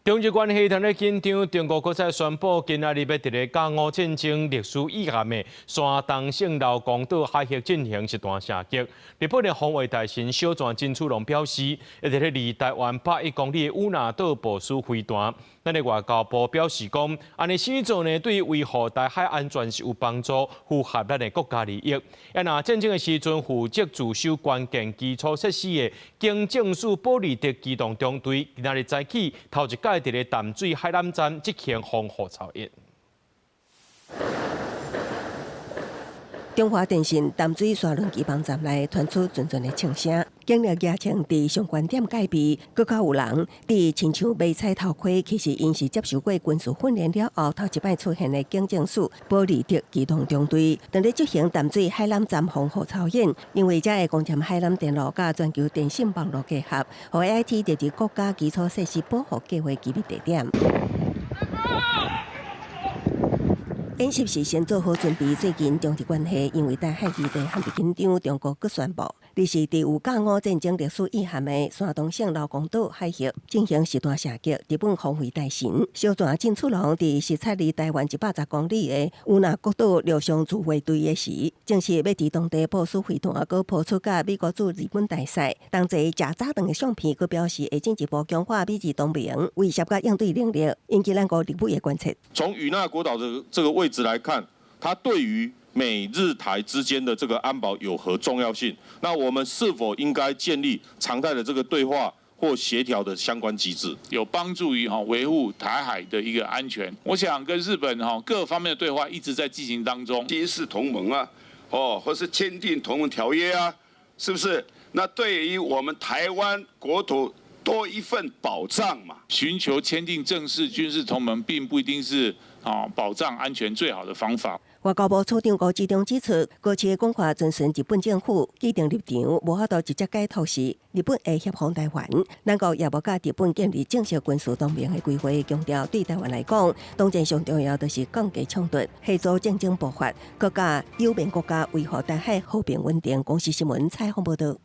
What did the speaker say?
中日关系通咧紧张，中国国再宣布，今仔日要伫咧甲午战争历史遗憾的山东省劳公岛海峡进行一段射击。日本的防卫大臣小泉进次郎表示，会伫咧离台湾101公里的乌那岛部署飞弹。咱的外交部表示讲，安尼施做呢，对维护台海安全是有帮助，符合咱的国家利益。若战争的时阵，负责驻守关键基础设施的警政署保利特机动中队，今仔日早起头一届伫咧淡水海南站执行防护操演。中华电信淡水沙轮机房站内传出阵阵的枪声，警力压枪伫上关点戒备，搁较有人伫亲像买菜头盔，其实因是接受过军事训练了后，头一摆出现的警政署保利特机动中队，正咧执行淡水海南站防护操演，因为这会攻占海南电路甲全球电信网络结合，和 AIT 列入国家基础设施保护计划机密地点。演习是先做好准备，最近中日关系因为台海议题很不紧张，中国阁宣布，你是伫有甲午战争历史遗憾的山东省劳公岛海峡进行实弹射击。日本防卫大臣小泉进次郎伫视察离台湾110公里的乌那国岛陆上自卫队的时，正是要伫当地部署飞弹，阁抛出甲美国驻日本大使同齐食早顿的相片，阁表示会进一步强化美日同盟威胁甲应对能力，引起咱国日本的关切。从与那国岛的这个位置来看，它对于美日台之间的这个安保有何重要性？那我们是否应该建立常态的这个对话或协调的相关机制，有帮助于维护台海的一个安全？我想跟日本各方面的对话一直在进行当中，军事同盟啊，或是签订同盟条约啊，是不是？那对于我们台湾国土多一份保障嘛？寻求签订正式军事同盟，并不一定是保障安全最好的方法。外交部处长吴志忠指出，过去的讲法遵循日本政府既定立场，无法度直接解脱时，日本会协防台湾。咱国也无甲日本建立正式军事同盟的规划，强调对台湾来讲，当前上重要就是降低冲突，协助战争爆发，各甲友盟国家维护台海和平稳定。公视新闻采访报道。